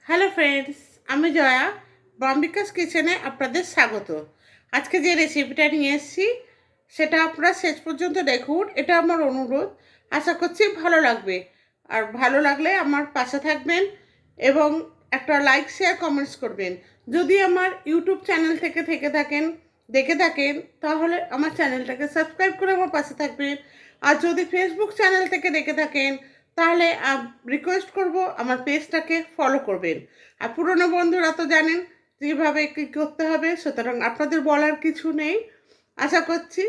Hello friends, আমি জয়া বম্বিকাস কিচেনে আপনাদের স্বাগত। আজকে যে রেসিপিটা নিয়ে এসেছি সেটা আপনারা শেষ পর্যন্ত দেখুন, এটা আমার অনুরোধ। আশা করছি ভালো লাগবে। আর ভালো লাগলে আমার পাশে থাকবেন এবং একটা লাইক শেয়ার কমেন্টস করবেন। যদি আমার ইউটিউব চ্যানেল থেকে দেখে থাকেন তাহলে আমার চ্যানেলটাকে সাবস্ক্রাইব করে আমার পাশে থাকবেন। আর যদি ফেসবুক চ্যানেল থেকে দেখে থাকেন তাহলে রিকোয়েস্ট করব আমার পেজটাকে ফলো করবেন। আর পুরনো বন্ধুরা তো জানেন যেভাবে কী করতে হবে, সুতরাং আপনাদের বলার কিছু নেই। আশা করছি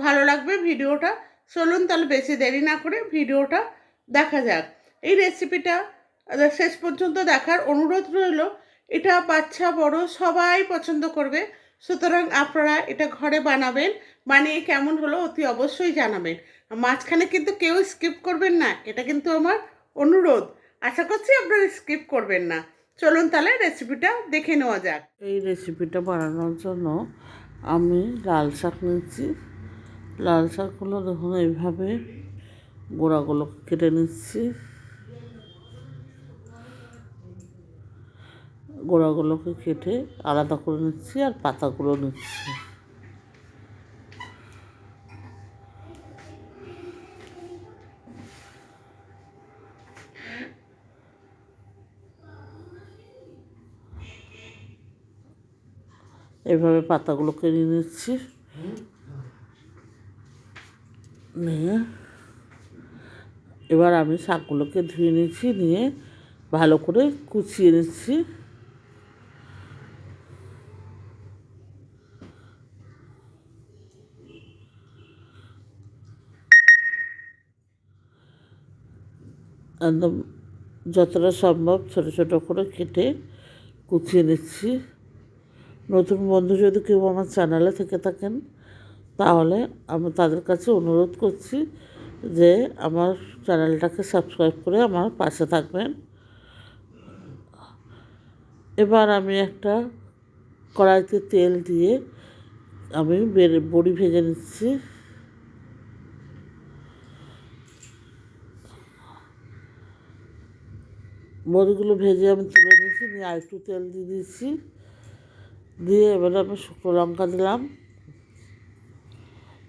ভালো লাগবে ভিডিওটা। চলুন তাহলে বেশি দেরি না করে ভিডিওটা দেখা যাক। এই রেসিপিটা শেষ পর্যন্ত দেখার অনুরোধ রইল। এটা বাচ্চা বড় সবাই পছন্দ করবে, সুতরাং আপনারা এটা ঘরে বানাবেন। বানিয়ে কেমন হলো অতি অবশ্যই জানাবেন। মাঝখানে কিন্তু কেউ স্কিপ করবেন না, এটা কিন্তু আমার অনুরোধ। আশা করছি আপনারা স্কিপ করবেন না। চলুন তাহলে রেসিপিটা দেখে নেওয়া যাক। এই রেসিপিটা বানানোর জন্য আমি লাল শাক নিচ্ছি। লাল শাকগুলো দেখুন এইভাবে গোড়াগুলোকে কেটে নিচ্ছি। গোড়াগুলোকে কেটে আলাদা করে নিচ্ছি আর পাতাগুলো নিচ্ছি। এইভাবে পাতাগুলোকে নিয়ে নিচ্ছি। নিয়ে এবার আমি শাকগুলোকে ধুয়ে নিচ্ছি, নিয়ে ভালো করে কুচিয়ে নিচ্ছি। একদম যতটা সম্ভব ছোটো ছোটো করে কেটে কুচিয়ে নিচ্ছি। নতুন বন্ধু যদি কেউ আমার চ্যানেলে থেকে থাকেন তাহলে আমি তাদের কাছে অনুরোধ করছি যে আমার চ্যানেলটাকে সাবস্ক্রাইব করে আমার পাশে থাকবেন। এবার আমি একটা কড়াইতে তেল দিয়ে আমি বড়ি ভেজে নিচ্ছি। বড়িগুলো ভেজে আমি তুলে নিচ্ছি, নিয়ে আর একটু তেল দিয়ে দিচ্ছি। দিয়ে এবারে আমি শুকনো লঙ্কা দিলাম।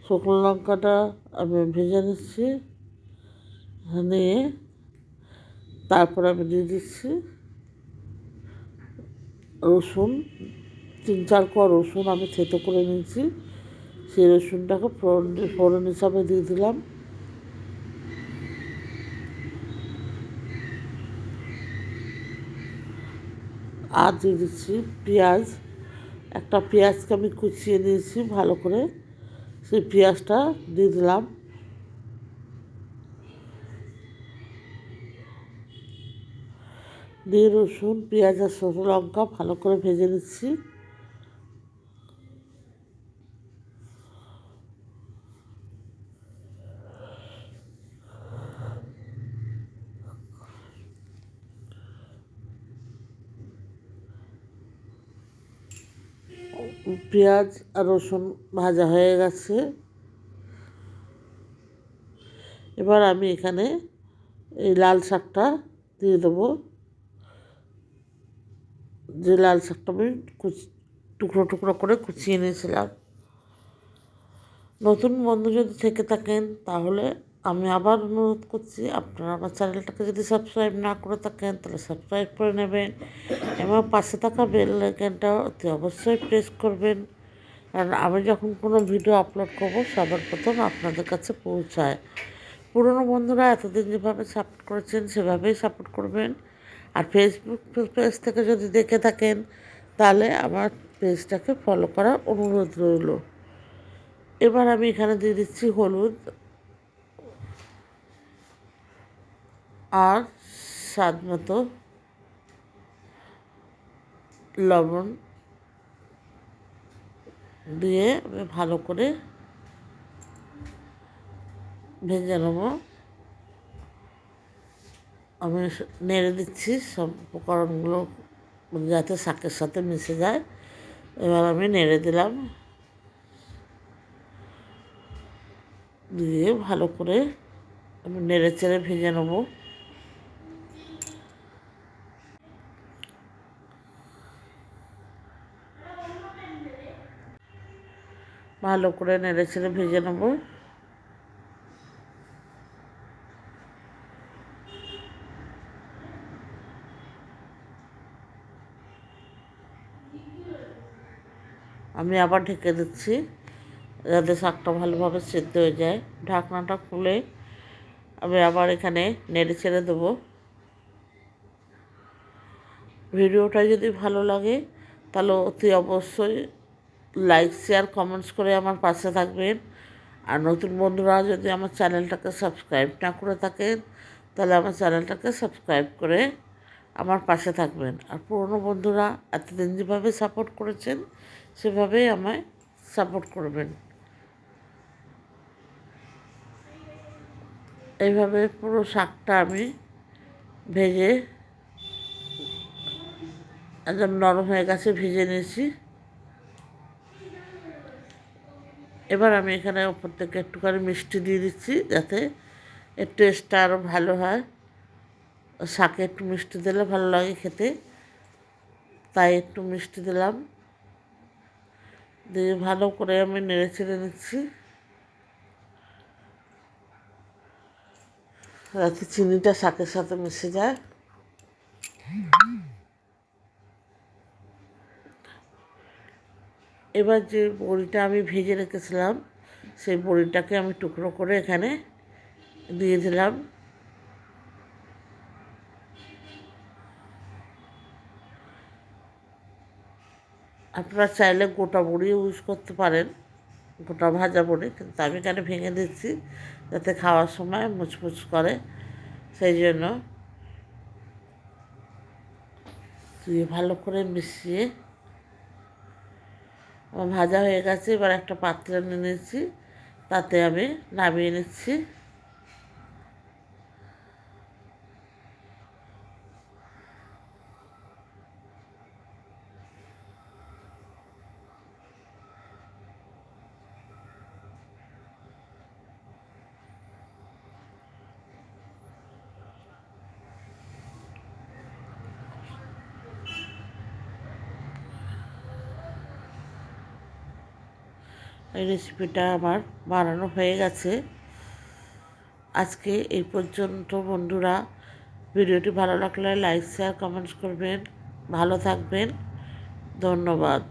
শুকনো লঙ্কাটা আমি ভেজে নিচ্ছি। নিয়ে তারপর আমি দিয়ে দিচ্ছি রসুন। 3-4 কোয়া রসুন আমি থেতো করে নিয়েছি। সেই রসুনটাকে ফোড়ন হিসাবে দিয়ে দিলাম। আর দিয়ে দিচ্ছি পেঁয়াজ। একটা পেঁয়াজকে আমি কুচিয়ে নিয়েছি ভালো করে, সেই পেঁয়াজটা দিয়ে দিলাম। দিয়ে রসুন পেঁয়াজ আর শুকনো লঙ্কা ভালো করে ভেজে নিচ্ছি। পেঁয়াজ আর রসুন ভাজা হয়ে গেছে। এবার আমি এখানে এই লাল শাকটা দিয়ে দেবো। যে লাল শাকটা আমি টুকরো টুকরো করে কুচিয়ে নিয়েছিলাম। নতুন বন্ধু যদি থেকে থাকেন তাহলে আমি আবার অনুরোধ করছি, আপনারা আমার চ্যানেলটাকে যদি সাবস্ক্রাইব না করে থাকেন তাহলে সাবস্ক্রাইব করে নেবেন এবং পাশে থাকা বেল আইকনটা অতি অবশ্যই প্রেস করবেন, কারণ আমি যখন কোনো ভিডিও আপলোড করবো সবার প্রথম আপনাদের কাছে পৌঁছায়। পুরনো বন্ধুরা এতদিন যেভাবে সাপোর্ট করেছেন সেভাবেই সাপোর্ট করবেন। আর ফেসবুক পেজ থেকে যদি দেখে থাকেন তাহলে আমার পেজটাকে ফলো করার অনুরোধ রইল। এবার আমি এখানে দিয়ে দিচ্ছি হলুদ আর স্বাদ মতো লবণ দিয়ে আমি ভালো করে ভেজে নেব। আমি নেড়ে দিচ্ছি সব উপকরণগুলো যাতে শাকের সাথে মিশে যায়। এবার আমি নেড়ে দিলাম, দিয়ে ভালো করে আমি নেড়ে চেড়ে ভেজে নেব। ভালো করে নেড়ে ছেড়ে ভেজে নেব। আমি আবার ঢেকে দিচ্ছি যাতে শাকটা ভালোভাবে সেদ্ধ হয়ে যায়। ঢাকনাটা খুলে আমি আবার এখানে নেড়ে ছেড়ে দেবো। ভিডিওটা যদি ভালো লাগে তাহলে অতি অবশ্যই লাইক শেয়ার কমেন্টস করে আমার পাশে থাকবেন। আর নতুন বন্ধুরা যদি আমার চ্যানেলটাকে সাবস্ক্রাইব না করে থাকেন তাহলে আমার চ্যানেলটাকে সাবস্ক্রাইব করে আমার পাশে থাকবেন। আর পুরনো বন্ধুরা এতদিন যেভাবে সাপোর্ট করেছেন সেভাবেই আমায় সাপোর্ট করবেন। এইভাবে পুরো শাকটা আমি ভেজে একদম নরম হয়ে গেছে, ভেজে নিয়েছি। এবার আমি এখানে ওপর থেকে একটুখানি মিষ্টি দিয়ে দিচ্ছি যাতে এর টেস্টটা আরও ভালো হয়। শাকে একটু মিষ্টি দিলে ভালো লাগে খেতে, তাই একটু মিষ্টি দিলাম। দিয়ে ভালো করে আমি নেড়ে চেড়ে নিচ্ছি যাতে চিনিটা শাকের সাথে মিশে যায়। এবার যে বড়িটা আমি ভেজে রেখেছিলাম সেই বড়িটাকে আমি টুকরো করে এখানে দিয়ে দিলাম। আপনারা চাইলে গোটা বড়ি ইউজ করতে পারেন, গোটা ভাজা বড়ি, কিন্তু আমি এখানে ভেঙে দিচ্ছি যাতে খাওয়ার সময় মুচমুচ করে, সেই জন্য। দিয়ে ভালো করে মিশিয়ে আমার ভাজা হয়ে গেছে। এবার একটা পাত্রে নিয়ে নিচ্ছি, তাতে আমি নামিয়ে নিচ্ছি। এই রেসিপিটা আমার বানানো হয়ে গেছে। আজকে এই পর্যন্ত বন্ধুরা। ভিডিওটি ভালো লাগলে লাইক শেয়ার কমেন্টস করবেন। ভালো থাকবেন। ধন্যবাদ।